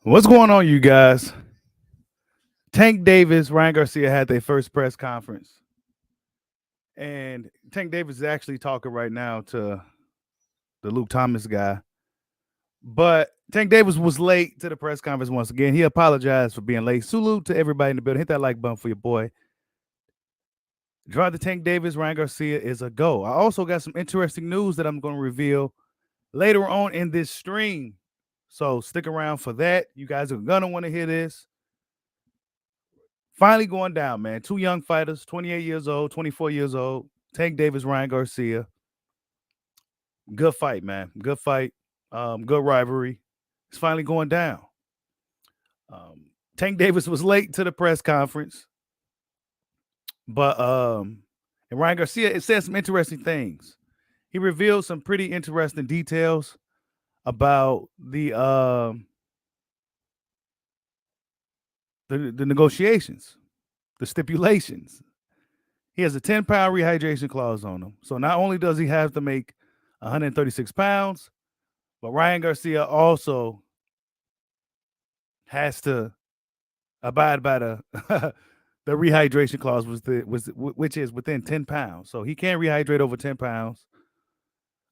What's going on, you guys? Tank Davis, Ryan Garcia had their first press conference, and Tank Davis is actually talking right now to the Luke Thomas guy. But Tank Davis was late to the press conference once again. He apologized for being late. Salute to everybody in the building. Hit that like button for your boy. Draw the Tank Davis, Ryan Garcia is a go. I also got some interesting news that I'm going to reveal later on in this stream. So stick around for that. You guys are going to want to hear this. Finally going down, man. Two young fighters, 28 years old, 24 years old. Tank Davis, Ryan Garcia. Good fight, man. Good fight. Good rivalry. It's finally going down. Tank Davis was late to the press conference, but and Ryan Garcia, it said some interesting things. He revealed some pretty interesting details about the negotiations, the stipulations. He has a 10-pound rehydration clause on him. So not only does he have to make 136 pounds, but Ryan Garcia also has to abide by the the rehydration clause, which is within 10 pounds. So he can't rehydrate over 10 pounds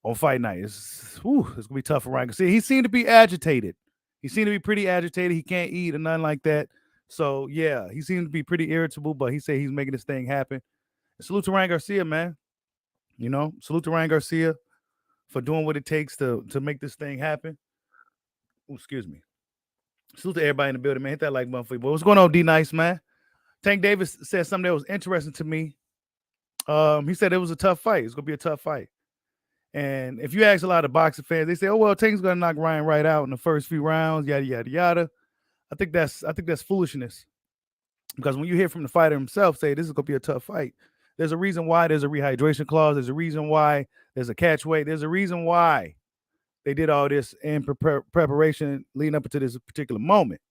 on fight night. It's going to be tough for Ryan Garcia. He seemed to be agitated. He seemed to be pretty agitated. He can't eat or nothing like that. So, yeah, he seems to be pretty irritable, but he said he's making this thing happen. Salute to Ryan Garcia, man. You know, salute to Ryan Garcia for doing what it takes to make this thing happen. Ooh, excuse me. Salute to everybody in the building, man. Hit that like button for you. But what's going on, D Nice, man? Tank Davis said something that was interesting to me. He said it was a tough fight. It's gonna be a tough fight. And if you ask a lot of boxing fans, they say, "Oh well, Tank's gonna knock Ryan right out in the first few rounds." Yada yada yada. I think that's foolishness. Because when you hear from the fighter himself say this is gonna be a tough fight, there's a reason why there's a rehydration clause. There's a reason why there's a catch weight. There's a reason why they did all this in preparation leading up to this particular moment.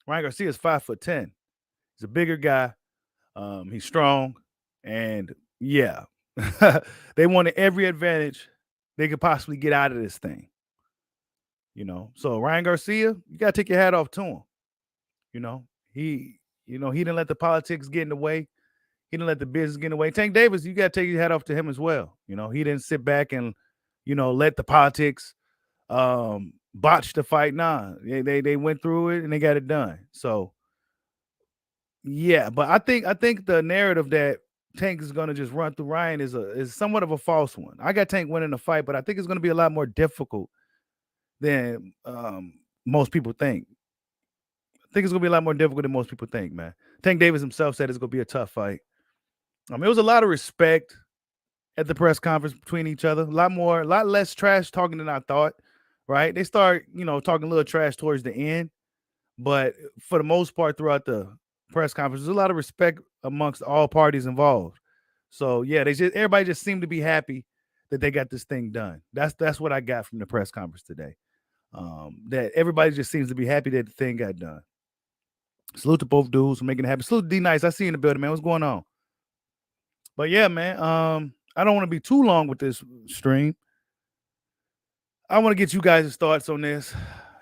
Ryan Garcia is 5'10". He's a bigger guy. He's strong, and yeah, they wanted every advantage they could possibly get out of this thing. You know, so Ryan Garcia, you gotta take your hat off to him. You know, he didn't let the politics get in the way. He didn't let the business get in the way. Tank Davis, you gotta take your hat off to him as well. You know, he didn't sit back and let the politics botch the fight. Nah, they went through it and they got it done. So yeah, but I think the narrative that Tank is gonna just run through Ryan is somewhat of a false one. I got Tank winning the fight, but I think it's gonna be a lot more difficult than most people think. I think it's gonna be a lot more difficult than most people think, man. Tank Davis himself said it's gonna be a tough fight. It was a lot of respect at the press conference between each other. A lot less trash talking than I thought. Right? They start, talking a little trash towards the end, but for the most part, throughout the press conference, there's a lot of respect amongst all parties involved. So yeah, everybody just seemed to be happy that they got this thing done. That's what I got from the press conference today. That everybody just seems to be happy that the thing got done. Salute to both dudes for making it happen. Salute to D Nice. I see you in the building, man. What's going on? But yeah, man. I don't want to be too long with this stream. I want to get you guys' thoughts on this.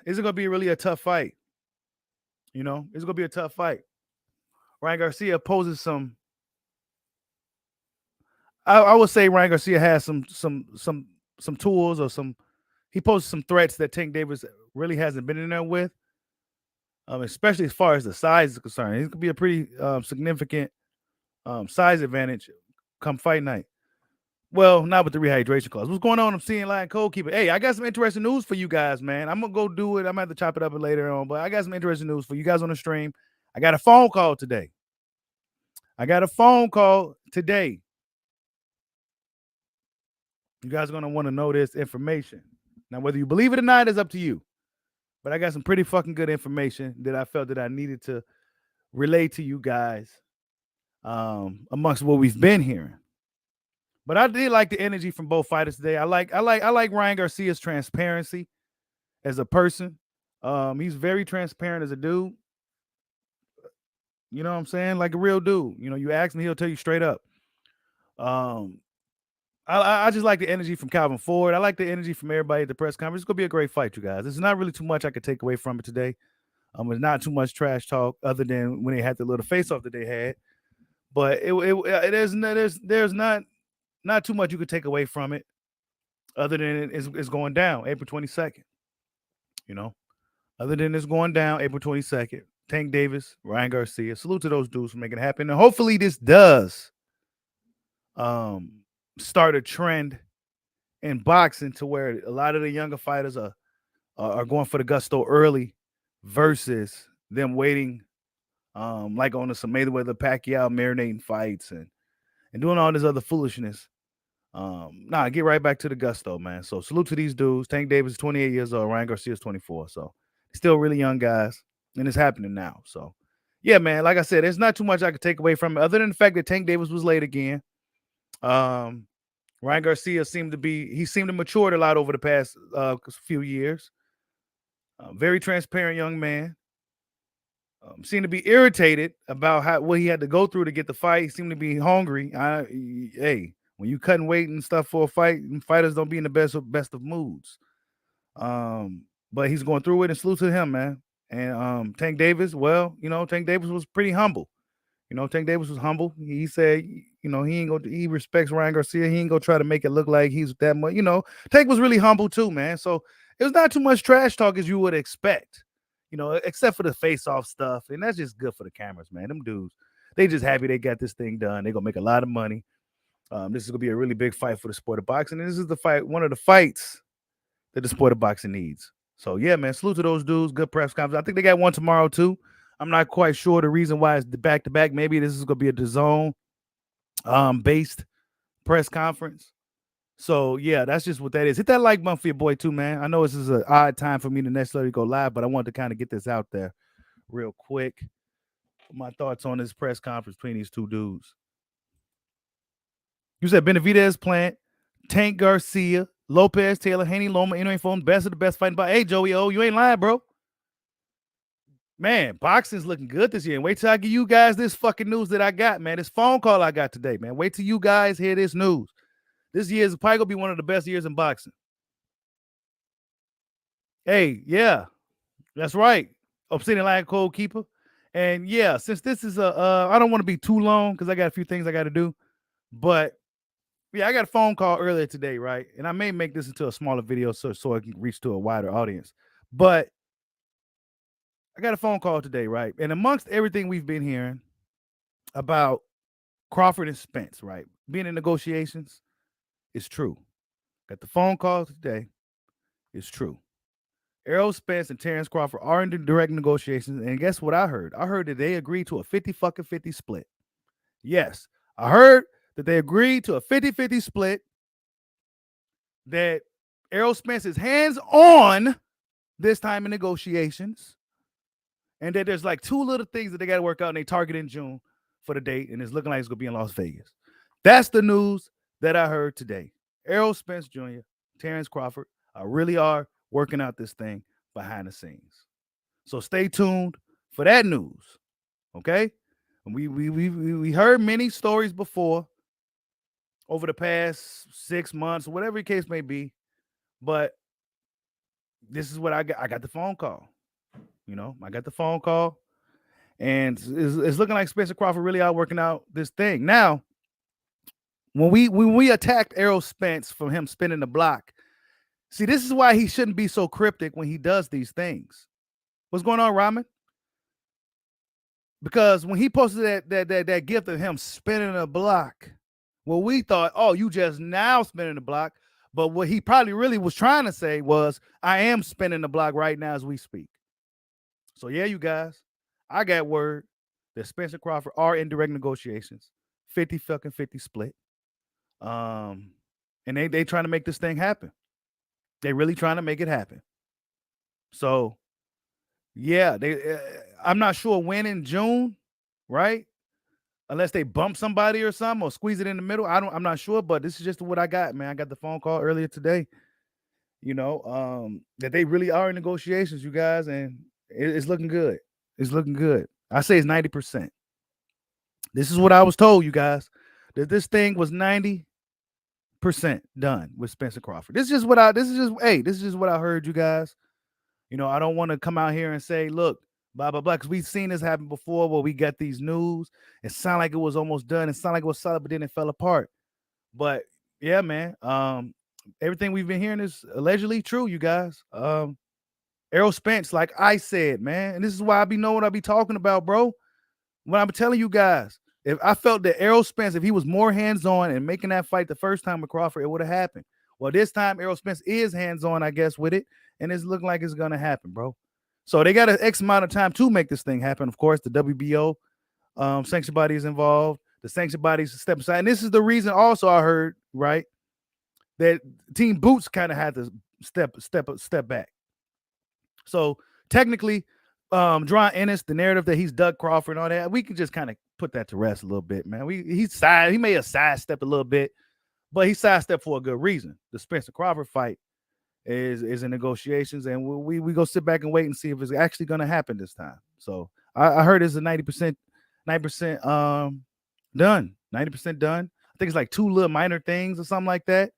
Is it gonna be really a tough fight? It's gonna be a tough fight. Ryan Garcia poses some. I would say Ryan Garcia has some tools or some. He poses some threats that Tank Davis really hasn't been in there with. Especially as far as the size is concerned, it could be a pretty significant size advantage come fight night. Well, not with the rehydration clause. What's going on? I'm seeing Lion Code Keeper. Hey, I got some interesting news for you guys, man. I'm gonna go do it. I'm gonna have to chop it up later on, but I got some interesting news for you guys on the stream. I got a phone call today. You guys are gonna want to know this information. Now, whether you believe it or not is up to you. But I got some pretty fucking good information that I felt that I needed to relay to you guys amongst what we've been hearing. But I did like the energy from both fighters today. I like Ryan Garcia's transparency as a person. He's very transparent as a dude. You know what I'm saying? Like a real dude. You ask him, he'll tell you straight up. I just like the energy from Calvin Ford. I like the energy from everybody at the press conference. It's gonna be a great fight, you guys. There's not really too much I could take away from it today. It's not too much trash talk other than when they had the little face off that they had. But there's not too much you could take away from it other than it's going down April 22nd. You know, other than it's going down April 22nd. Tank Davis, Ryan Garcia. Salute to those dudes for making it happen. And hopefully this does start a trend in boxing to where a lot of the younger fighters are going for the gusto early versus them waiting like on some Mayweather Pacquiao marinating fights and doing all this other foolishness. Get right back to the gusto, man. So salute to these dudes. Tank Davis is 28 years old. Ryan Garcia is 24. So still really young guys, and it's happening now. So yeah, man. Like I said, there's not too much I could take away from it, other than the fact that Tank Davis was late again. Ryan Garcia seemed to matured a lot over the past few years. Very transparent young man. Seemed to be irritated about what he had to go through to get the fight. He seemed to be hungry. Hey, when you cutting weight and stuff for a fight, fighters don't be in the best of moods. But he's going through it, and salute to him, man. And Tank Davis, well, Tank Davis was pretty humble. Tank Davis was humble. He said, he respects Ryan Garcia. He ain't gonna try to make it look like he's that much. Tank was really humble too, man. So it was not too much trash talk as you would expect. Except for the face-off stuff, and that's just good for the cameras, man. Them dudes, they just happy they got this thing done. They're gonna make a lot of money. This is gonna be a really big fight for the sport of boxing. And this is one of the fights that the sport of boxing needs. So yeah, man, salute to those dudes. Good press conference. I think they got one tomorrow too. I'm not quite sure the reason why it's the back-to-back. Maybe this is gonna be a DAZN based press conference. So yeah, that's just what that is. Hit that like button for your boy too, man. I know this is an odd time for me to necessarily go live, but I wanted to kind of get this out there real quick. My thoughts on this press conference between these two dudes. You said Benavidez Plant, Tank Garcia, Lopez Taylor, Haney Loma, Inouye Phone, best of the best fighting. Hey, Joey O, you ain't lying, bro. Man, boxing's looking good this year. And wait till I give you guys this fucking news that I got, man. This phone call I got today, man. Wait till you guys hear this news. This year is probably gonna be one of the best years in boxing. Hey, yeah, that's right. Obsidian Lion Code Keeper. And yeah, since this is I don't want to be too long because I got a few things I got to do. But yeah, I got a phone call earlier today, right? And I may make this into a smaller video so I can reach to a wider audience. But I got a phone call today, right? And amongst everything we've been hearing about Crawford and Spence, right? Being in negotiations, it's true. Got the phone call today. It's true. Errol Spence and Terrence Crawford are in direct negotiations. And guess what I heard? I heard that they agreed to a 50-50 split. Yes, I heard that they agreed to a 50-50 split, that Errol Spence is hands-on this time in negotiations, and that there's like two little things that they got to work out, and they target in June for the date, and it's looking like it's going to be in Las Vegas. That's the news that I heard today. Errol Spence Jr., Terrence Crawford really are working out this thing behind the scenes. So stay tuned for that news, okay? We heard many stories before over the past 6 months, whatever the case may be, but this is what I got. I got the phone call. I got the phone call, and it's looking like Spencer Crawford really out working out this thing. Now, when we attacked Errol Spence for him spinning the block, see, this is why he shouldn't be so cryptic when he does these things. What's going on, Ramen? Because when he posted that gift of him spinning a block, well, we thought, oh, you just now spinning the block. But what he probably really was trying to say was, I am spinning the block right now as we speak. So yeah, you guys, I got word that Spencer Crawford are in direct negotiations, 50-50 split. And they trying to make this thing happen. They really trying to make it happen. So yeah, I'm not sure when in June, right? Unless they bump somebody or something or squeeze it in the middle. I'm not sure, but this is just what I got, man. I got the phone call earlier today, that they really are in negotiations, you guys, and it's looking good. It's looking good. I say it's 90%. This is what I was told, you guys, that this thing was 90% done with Spencer Crawford. This is just what I heard, you guys. I don't want to come out here and say, look, blah blah blah. Because we've seen this happen before, where we got these news. It sounded like it was almost done. It sounded like it was solid, but then it fell apart. But yeah, man. Everything we've been hearing is allegedly true, you guys. Errol Spence, like I said, man, and this is why I be knowing what I be talking about, bro. When I'm telling you guys, if I felt that Errol Spence, if he was more hands-on and making that fight the first time with Crawford, it would have happened. Well, this time Errol Spence is hands-on, I guess, with it, and it's looking like it's gonna happen, bro. So they got an X amount of time to make this thing happen. Of course, the WBO sanction body is involved. The sanction bodies step aside, and this is the reason. Also, I heard right that Team Boots kind of had to step back. So technically, Drawing Ennis, the narrative that he's Doug Crawford and all that, we can just kind of put that to rest a little bit, man. He may have sidestepped a little bit, but he sidestepped for a good reason. The Spencer Crawford fight is in negotiations, and we go sit back and wait and see if it's actually going to happen this time. So I heard it's a 90% done, 90% done. I think it's like 2 little minor things or something like that.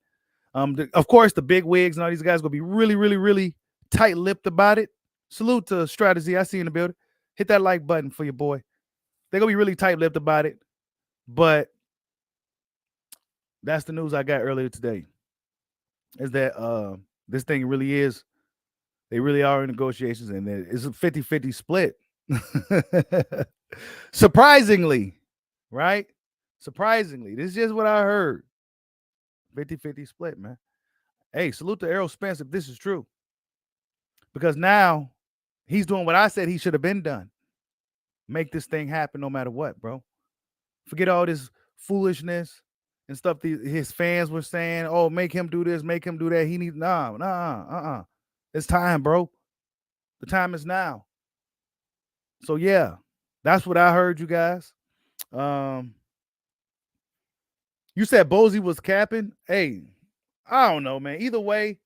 Of course, the big wigs and all these guys gonna be really, really, really tight-lipped about it. Salute to Strategy. I see you in the building. Hit that like button for your boy. They're gonna be really tight-lipped about it. But that's the news I got earlier today. Is that this thing really is, they really are in negotiations, and it's a 50-50 split. Surprisingly, right? Surprisingly. This is just what I heard. 50-50 split, man. Hey, salute to Errol Spence if this is true. Because now he's doing what I said he should have been done. Make this thing happen no matter what, bro. Forget all this foolishness and stuff his fans were saying. Oh, make him do this, make him do that. He needs It's time, bro. The time is now. So yeah, that's what I heard, you guys. You said Bozy was capping. Hey, I don't know, man. Either way,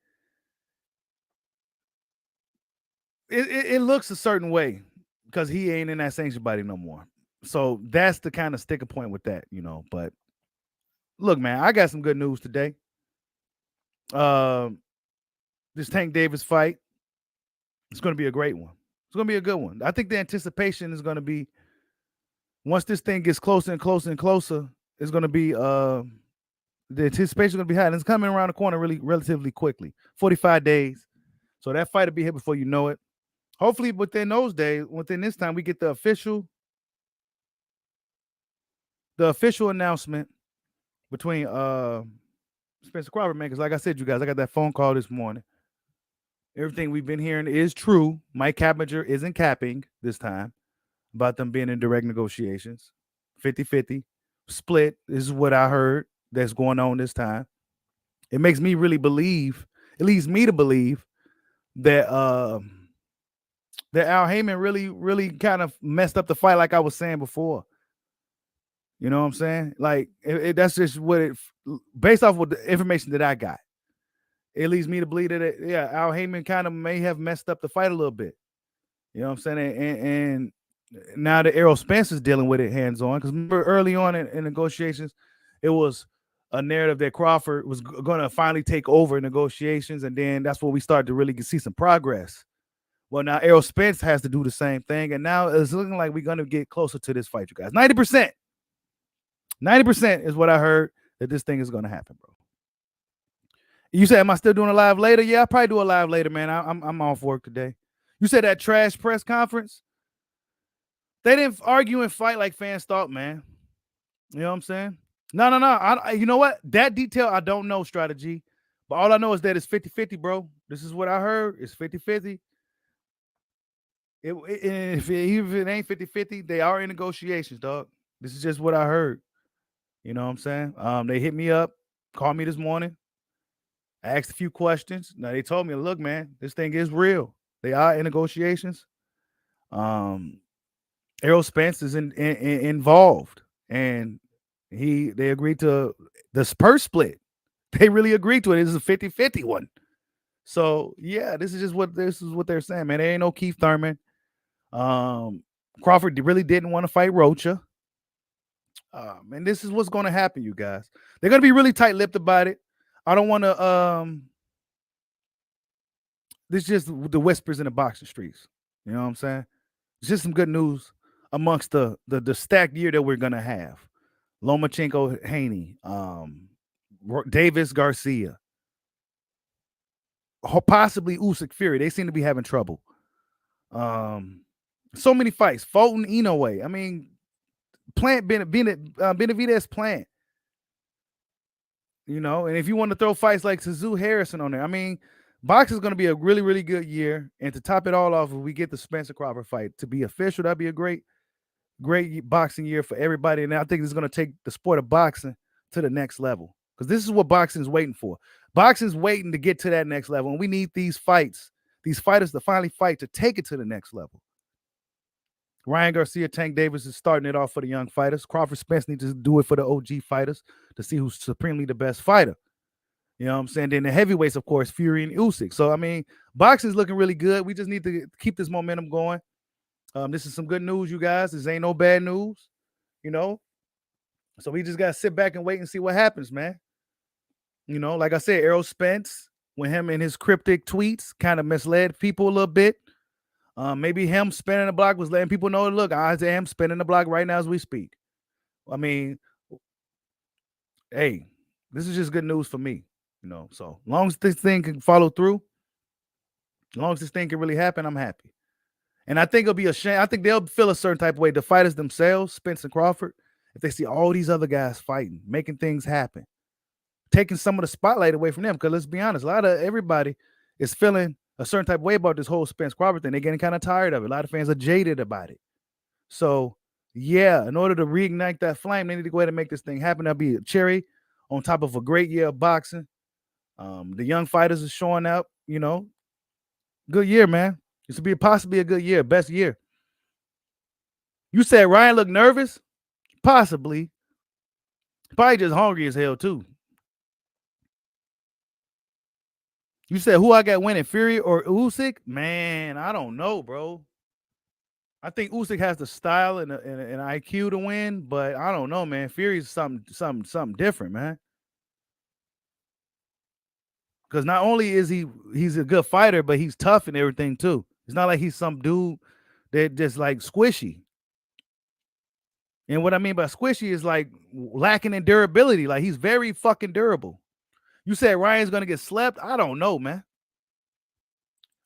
it looks a certain way because he ain't in that sanction body no more. So that's the kind of sticker point with that, you know. But look, man, I got some good news today. This Tank Davis fight, it's going to be a great one. It's going to be a good one. I think the anticipation is going to be, once this thing gets closer and closer and closer, it's going to be the anticipation is going to be high. And it's coming around the corner relatively quickly. 45 days. So that fight will be here before you know it. Hopefully within those days, within this time, we get the official announcement between Spencer Crawford, man. Because like I said, you guys, I got that phone call this morning. Everything we've been hearing is true. Mike Cappinger isn't capping this time about them being in direct negotiations. 50-50 split. This is what I heard that's going on this time. It makes me really believe, it leads me to believe that that Al Heyman really kind of messed up the fight, like I was saying before. You know what I'm saying? Like that's just what it, based off of the information that I got, it leads me to believe that Al Heyman kind of may have messed up the fight a little bit. You know what I'm saying? And now that Errol Spence is dealing with it hands on, because remember early on in negotiations, it was a narrative that Crawford was going to finally take over negotiations, and then that's where we started to really see some progress. Well, now Errol Spence has to do the same thing, and now it's looking like we're going to get closer to this fight, you guys. 90%. 90% is what I heard that this thing is going to happen, bro. You said, am I still doing a live later? Yeah, I'll probably do a live later, man. I'm off work today. You said that trash press conference? They didn't argue and fight like fans thought, man. You know what I'm saying? No. You know what? That detail, I don't know, Strategy. But all I know is that it's 50-50, bro. This is what I heard. It's 50-50. If it ain't 50-50, they are in negotiations, dog. This is just what I heard. You know what I'm saying? They hit me up, called me this morning. I asked a few questions. Now they told me, look, man, this thing is real. They are in negotiations. Errol Spence is involved, and they agreed to the Spurs split. They really agreed to it. This is a 50-50 one. So yeah, this is what they're saying, man. There ain't no Keith Thurman. Crawford really didn't want to fight Rocha. And this is what's going to happen, you guys. They're going to be really tight-lipped about it. I don't want to. This is just the whispers in the boxing streets. You know what I'm saying? It's just some good news amongst the stacked year that we're gonna have. Lomachenko, Haney, Davis, Garcia, possibly Usyk, Fury. They seem to be having trouble. So many fights. Fulton, Inoue. I mean, Benavidez, Plant. You know, and if you want to throw fights like Suzu Harrison on there, I mean, boxing is going to be a really, really good year. And to top it all off, if we get the Spencer Crawford fight to be official, that'd be a great boxing year for everybody. And I think it's going to take the sport of boxing to the next level, because this is what boxing is waiting for. Boxing's waiting to get to that next level, and we need these fighters to finally fight to take it to the next level. Ryan Garcia, Tank Davis is starting it off for the young fighters. Crawford, Spence need to do it for the OG fighters to see who's supremely the best fighter. You know what I'm saying? Then the heavyweights, of course, Fury and Usyk. So, I mean, boxing's looking really good. We just need to keep this momentum going. This is some good news, you guys. This ain't no bad news, you know? So we just got to sit back and wait and see what happens, man. You know, like I said, Errol Spence, with him and his cryptic tweets, kind of misled people a little bit. Maybe him spinning the block was letting people know, look, I am spinning the block right now as we speak. I mean, hey, this is just good news for me, you know. So long as this thing can follow through, as long as this thing can really happen, I'm happy. And I think it'll be a shame. I think they'll feel a certain type of way, the fighters themselves, Spence and Crawford, if they see all these other guys fighting, making things happen, taking some of the spotlight away from them. Because let's be honest, a lot of everybody is feeling a certain type of way about this whole Spence Crawford thing. They're getting kind of tired of it. A lot of fans are jaded about it. So, yeah, in order to reignite that flame, they need to go ahead and make this thing happen. That'll be a cherry on top of a great year of boxing. The young fighters are showing up, you know. Good year, man. This will be possibly a good year, best year. You said Ryan looked nervous? Possibly. Probably just hungry as hell, too. You said who I got winning, Fury or Usyk? Man, I don't know, bro. I think Usyk has the style and an IQ to win, but I don't know, man. Fury's something different, man. Because not only is he's a good fighter, but he's tough and everything too. It's not like he's some dude that just like squishy. And what I mean by squishy is like lacking in durability. Like he's very fucking durable. You said Ryan's gonna get slept? I don't know, man.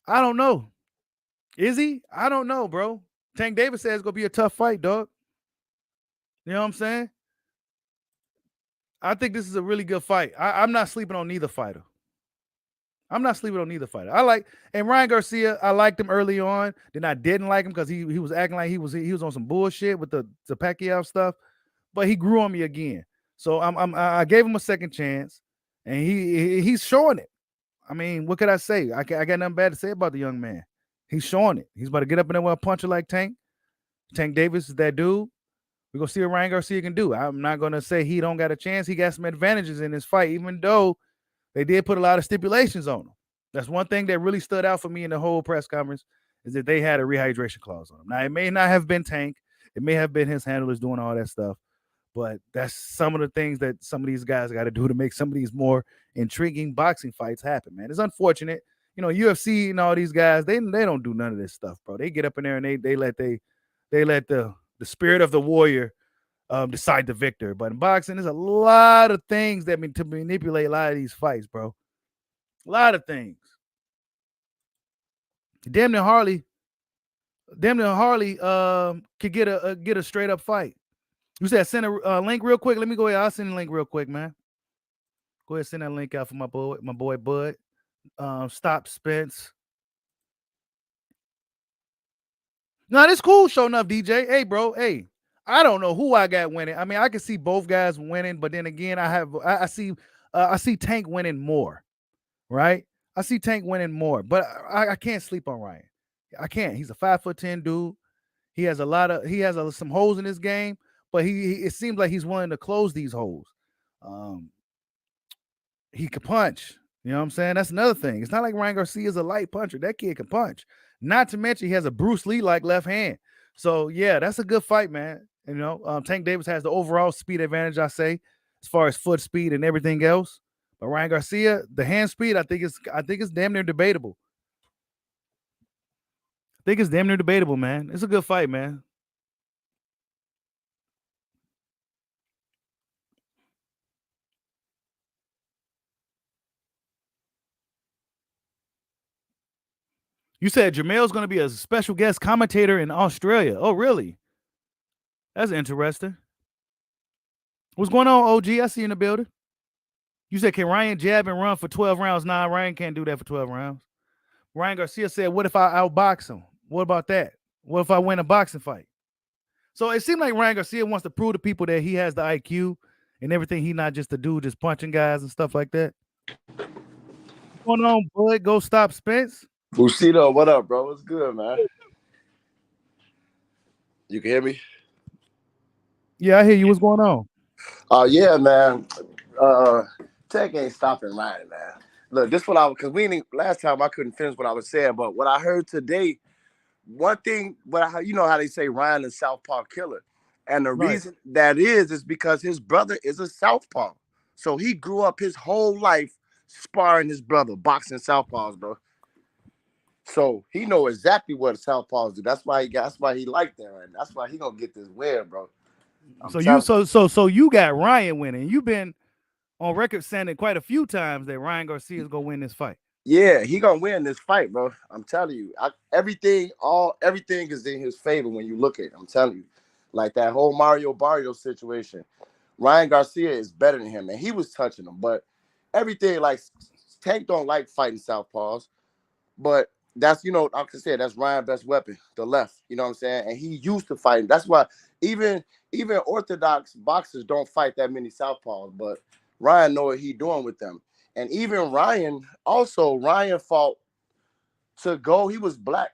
I don't know. Is he? I don't know, bro. Tank Davis says it's gonna be a tough fight, dog. You know what I'm saying? I think this is a really good fight. I'm not sleeping on neither fighter. I'm not sleeping on neither fighter. And Ryan Garcia, I liked him early on. Then I didn't like him because he was acting like he was on some bullshit with the Pacquiao stuff. But he grew on me again. So I gave him a second chance, and he's showing it. I mean, what could I say? I got nothing bad to say about the young man. He's showing it. He's about to get up in there with a puncher like Tank. Tank Davis is that dude. We're gonna see what Ryan Garcia can do. I'm not gonna say he don't got a chance. He got some advantages in this fight, even though they did put a lot of stipulations on him. That's one thing that really stood out for me in the whole press conference, is that they had a rehydration clause on him. Now, it may not have been Tank. It may have been his handlers doing all that stuff. But that's some of the things that some of these guys got to do to make some of these more intriguing boxing fights happen, man. It's unfortunate. You know, UFC and all these guys, they don't do none of this stuff, bro. They get up in there and they let the spirit of the warrior decide the victor. But in boxing, there's a lot of things that to manipulate a lot of these fights, bro. A lot of things. Damn near Harley could get a straight up fight. You said send a link real quick. Let me go ahead. I'll send a link real quick, man. Go ahead, send that link out for my boy Bud. Stop Spence. No, this cool. Show enough, DJ. Hey, bro. Hey, I don't know who I got winning. I mean, I can see both guys winning, but then again, I see Tank winning more, right? I see Tank winning more, but I can't sleep on Ryan. I can't. He's a 5'10" dude. He has some holes in his game, but it seems like he's willing to close these holes. He can punch. You know what I'm saying? That's another thing. It's not like Ryan Garcia is a light puncher. That kid can punch. Not to mention he has a Bruce Lee-like left hand. So, yeah, that's a good fight, man. You know, Tank Davis has the overall speed advantage, I say, as far as foot speed and everything else. But Ryan Garcia, the hand speed, I think it's damn near debatable. I think it's damn near debatable, man. It's a good fight, man. You said Jamel's going to be a special guest commentator in Australia. Oh, really? That's interesting. What's going on, OG? I see you in the building. You said, can Ryan jab and run for 12 rounds? Nah, Ryan can't do that for 12 rounds. Ryan Garcia said, what if I outbox him? What about that? What if I win a boxing fight? So it seemed like Ryan Garcia wants to prove to people that he has the IQ and everything. He's not just a dude just punching guys and stuff like that. What's going on, bud? Go stop Spence. Bushido, what up, bro? What's good, man? You can hear me? Yeah, I hear you. What's going on? Yeah, man. Tech ain't stopping Ryan, man. Look, this what I was, because last time I couldn't finish what I was saying, but what I heard today, one thing, you know how they say Ryan is Southpaw killer. And the reason that is because his brother is a Southpaw. So he grew up his whole life sparring his brother, boxing Southpaws, bro. So he know exactly what Southpaws do. That's why he liked that, and that's why he gonna get this win, bro. So you got Ryan winning. You've been on record saying it quite a few times that Ryan Garcia is gonna win this fight. Yeah, he gonna win this fight, bro. I'm telling you, everything is in his favor when you look at it. I'm telling you, like that whole Mario Barrio situation. Ryan Garcia is better than him, and he was touching him, but everything like Tank don't like fighting Southpaws, but that's like I said, that's Ryan's best weapon, the left. You know what I'm saying? And he used to fight. That's why even orthodox boxers don't fight that many Southpaws, but Ryan know what he doing with them. And even Ryan fought to go. He was black.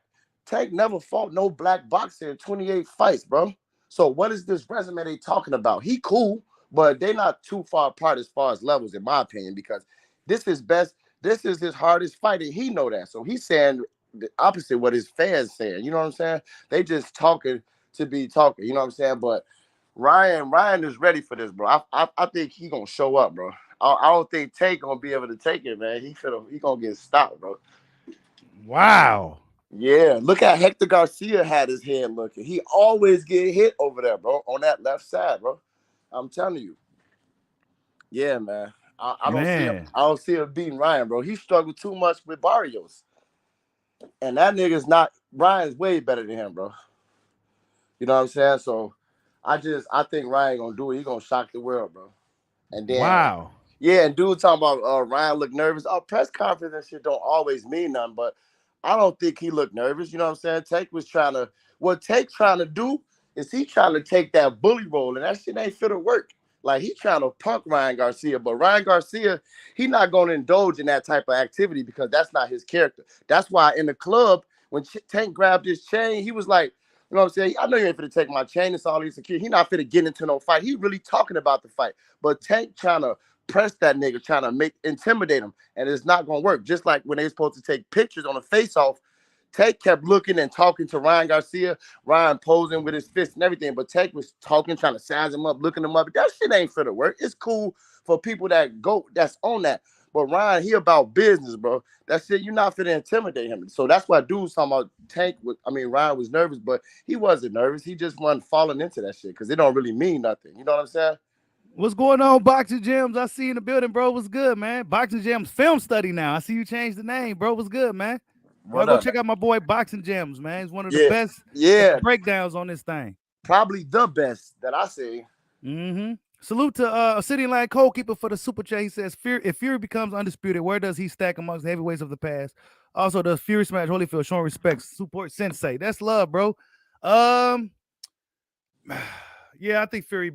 Tank never fought no black boxer in 28 fights, bro. So what is this resume they talking about? He cool, but they're not too far apart as far as levels, in my opinion, because this is his hardest fight, and he know that. So he's saying the opposite of what his fans saying. You know what I'm saying? They just talking to be talking. You know what I'm saying? But Ryan is ready for this, bro. I think he gonna show up, bro. I don't think Tank gonna be able to take it, man. He gonna get stopped, bro. Wow. Yeah, look at Hector Garcia had his head looking. He always get hit over there, bro, on that left side, bro. I'm telling you. Yeah, man. I don't see him beating Ryan, bro. He struggled too much with Barrios. And that nigga's not Ryan's way better than him, bro. You know what I'm saying? So I think Ryan gonna do it. He gonna shock the world, bro. And then yeah, and dude talking about Ryan look nervous. Press conference and shit don't always mean nothing, but I don't think he looked nervous. You know what I'm saying? Tank was what Tank trying to do is he trying to take that bully role, and that shit ain't fit to work. Like, he trying to punk Ryan Garcia, but Ryan Garcia, he not going to indulge in that type of activity because that's not his character. That's why in the club, when Tank grabbed his chain, he was like, you know what I'm saying? I know you ain't finna take my chain. It's all these security. He not finna get into no fight. He really talking about the fight. But Tank trying to press that nigga, trying to intimidate him, and it's not gonna work. Just like when they supposed to take pictures on a face-off, Tank kept looking and talking to Ryan Garcia, Ryan posing with his fist and everything, but Tank was talking, trying to size him up, looking him up. That shit ain't finna work. It's cool for people that's on that. But Ryan, he about business, bro. That shit, you're not finna intimidate him. So that's why dudes talking about Ryan was nervous, but he wasn't nervous. He just wasn't falling into that shit because it don't really mean nothing. You know what I'm saying? What's going on, Boxing Gems? I see you in the building, bro. What's good, man? Boxing Gems film study now. I see you changed the name, bro. What's good, man? Y'all go check out my boy Boxing Gems, man. He's one of the best breakdowns on this thing. Probably the best that I see. Mm-hmm. Salute to City Line Goalkeeper for the super chat. He says, if Fury becomes undisputed, where does he stack amongst the heavyweights of the past? Also, does Fury smash Holyfield, showing respect, support Sensei? That's love, bro. Yeah, I think Fury.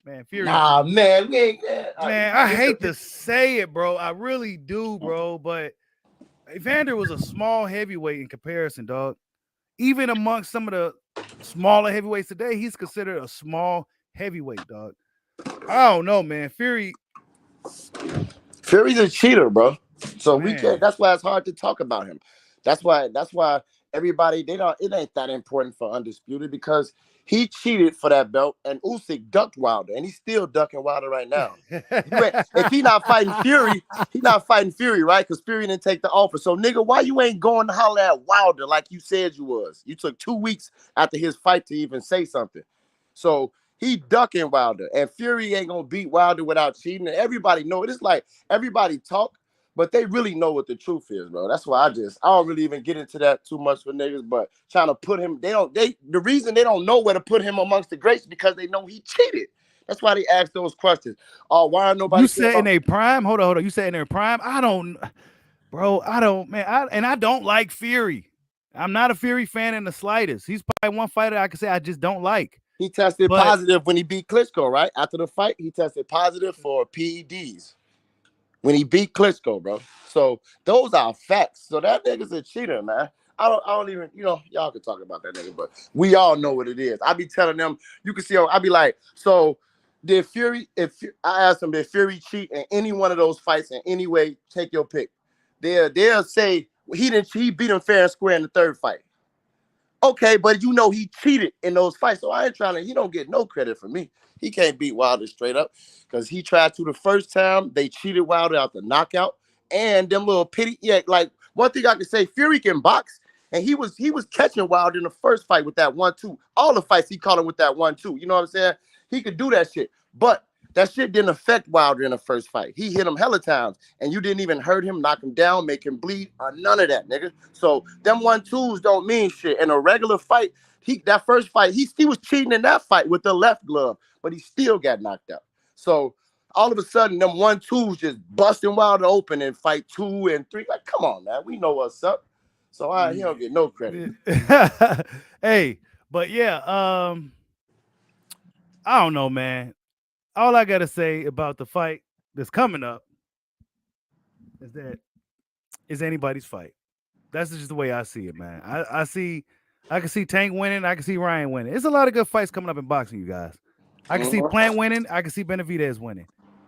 Man, Fury. Nah, man, man, I hate to say it, bro. I really do, bro. But Evander was a small heavyweight in comparison, dog. Even amongst some of the smaller heavyweights today, he's considered a small heavyweight, dog. I don't know, man. Fury's a cheater, bro. So we can't. That's why it's hard to talk about him. That's why everybody, it ain't that important for Undisputed because he cheated for that belt and Usyk ducked Wilder and he's still ducking Wilder right now. If he not fighting Fury, right? Because Fury didn't take the offer. So nigga, why you ain't going to holler at Wilder like you said you was? You took 2 weeks after his fight to even say something. So he ducking Wilder and Fury ain't gonna beat Wilder without cheating. And everybody know it. It's like everybody talk, but they really know what the truth is, bro. That's why I don't really even get into that too much for niggas, but trying to put him, the reason they don't know where to put him amongst the greats because they know he cheated. That's why they ask those questions. Oh, why nobody? You said in a prime? Hold on. You said in their prime? I don't, man. I don't like Fury. I'm not a Fury fan in the slightest. He's probably one fighter I can say I just don't like. He tested positive when he beat Klitschko, right? After the fight, he tested positive for PEDs when he beat Klitschko, bro. So those are facts. So that nigga's a cheater, man. I don't even, y'all can talk about that nigga, but we all know what it is. I be telling them, you can see, I be like, so did Fury, I asked him, did Fury cheat in any one of those fights in any way? Take your pick. They'll say he beat him fair and square in the third fight. Okay, but he cheated in those fights. So I ain't trying to, he don't get no credit for me. He can't beat Wilder straight up because he tried to the first time. They cheated Wilder out the knockout. And them little like one thing I can say, Fury can box. And he was catching Wilder in the first fight with that 1-2. All the fights he caught him with that 1-2. You know what I'm saying? He could do that shit. But that shit didn't affect Wilder in the first fight. He hit him hella times, and you didn't even hurt him, knock him down, make him bleed, or none of that, nigga. So them 1-2s don't mean shit. In a regular fight, that first fight, he was cheating in that fight with the left glove, but he still got knocked out. So all of a sudden, them 1-2s just busting Wilder open in fight 2 and 3. Like, come on, man, we know what's up. So he don't get no credit. Hey, but yeah, I don't know, man. All I gotta say about the fight that's coming up is that it's anybody's fight. That's just the way I see it, man. I can see Tank winning. I can see Ryan winning. There's a lot of good fights coming up in boxing, you guys. I can see Plant winning. I can see Benavidez winning.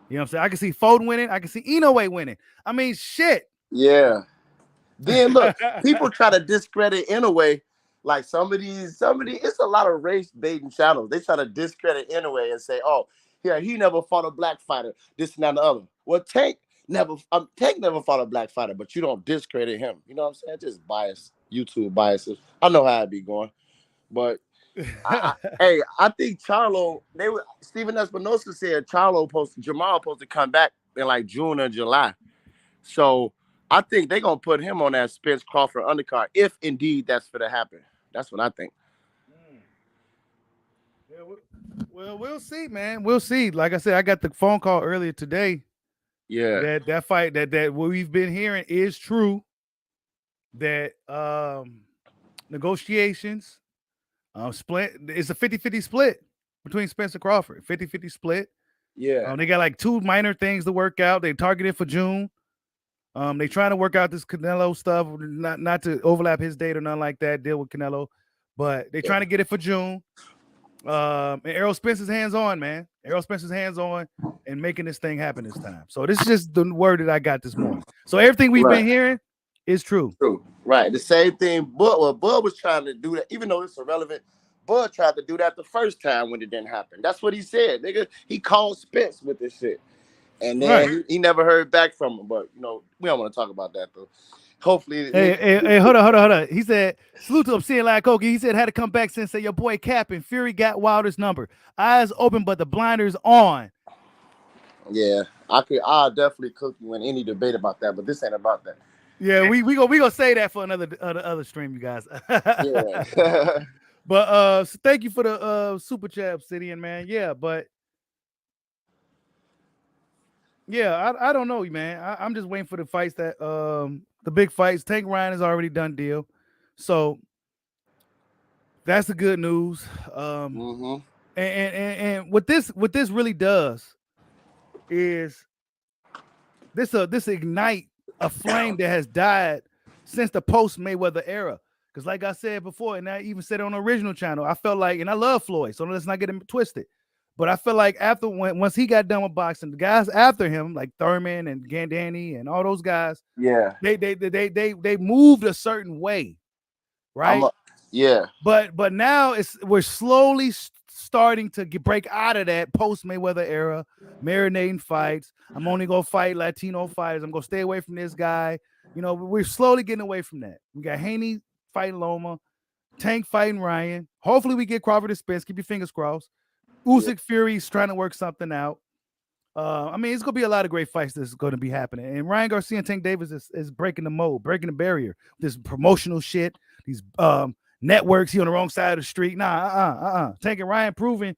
You know what I'm saying? I can see Foden winning. I can see Inoue winning. I mean, shit. Yeah. Then look, people try to discredit Inoue. Like somebody, it's a lot of race baiting channels. They try to discredit Inoue and say, oh, yeah, he never fought a black fighter, this and that and the other. Well, Tank never fought a black fighter, but you don't discredit him. You know what I'm saying? Just bias, YouTube biases. I know how it be going. But I think Charlo, Steven Espinosa said Jamal supposed to come back in like June or July. So I think they're gonna put him on that Spence Crawford undercard if indeed that's going to happen. That's what I think. Yeah, well, we'll see, man. We'll see. Like I said, I got the phone call earlier today. Yeah, that fight that what we've been hearing is true. That negotiations, split. It's a 50-50 split between Spence and Crawford. 50-50 split. Yeah. They got like 2 minor things to work out. They targeted for June. They trying to work out this Canelo stuff, not to overlap his date or nothing like that. Deal with Canelo, but they trying to get it for June. And Errol Spence's hands on, man. Errol Spence's hands on and making this thing happen this time. So this is just the word that I got this morning. So everything we've been hearing is true. True. Right. The same thing. Bud was trying to do that, even though it's irrelevant. Bud tried to do that the first time when it didn't happen. That's what he said, nigga. He called Spence with this shit. And then he never heard back from him. But, we don't want to talk about that, though. Hopefully. Hey, hold on. He said, salute to Obsidian Lad Kogi. He said, had to come back since your boy capping. Fury got Wilder's number. Eyes open, but the blinders on. Yeah, I'll definitely cook you in any debate about that, but this ain't about that. Yeah, we gonna say that for another stream, you guys. Yeah. But so thank you for the super chat, Obsidian, man. Yeah, but yeah, I don't know, man. I'm just waiting for the fights that the big fights. Tank Ryan is already done deal, so that's the good news. And what this really does is this ignite a flame that has died since the post Mayweather era. Because like I said before, and I even said it on the original channel, I felt like, and I love Floyd, so let's not get him twisted. But I feel like once he got done with boxing, the guys after him, like Thurman and Gandani and all those guys, they moved a certain way. right? Yeah. But now we're slowly starting to break out of that post Mayweather era, marinating fights. I'm only gonna fight Latino fighters. I'm gonna stay away from this guy. You know, we're slowly getting away from that. We got Haney fighting Loma, Tank fighting Ryan. Hopefully, we get Crawford and Spence. Keep your fingers crossed. Usyk Fury's trying to work something out. I mean, it's gonna be a lot of great fights that's going to be happening. And Ryan Garcia and Tank Davis is breaking the mold, breaking the barrier. This promotional shit, these networks. He on the wrong side of the street. Nah, Tank and Ryan proving,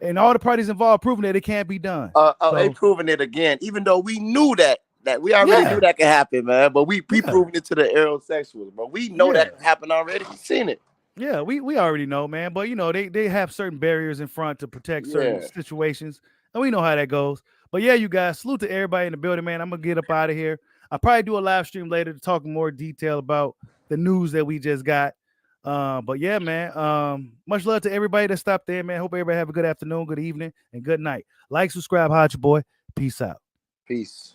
and all the parties involved proving that it can't be done. They proving it again, even though we knew that we already knew that could happen, man. But we proving it to the aerosexuals, bro. We know that can happen already. We seen it. Yeah, we already know, man. But you know, they have certain barriers in front to protect certain situations, and we know how that goes. But yeah, you guys, salute to everybody in the building, man. I'm gonna get up out of here. I'll probably do a live stream later to talk more detail about the news that we just got. But yeah, man. Much love to everybody that stopped there, man. Hope everybody have a good afternoon, good evening, and good night. Like, subscribe, hot your boy. Peace out. Peace.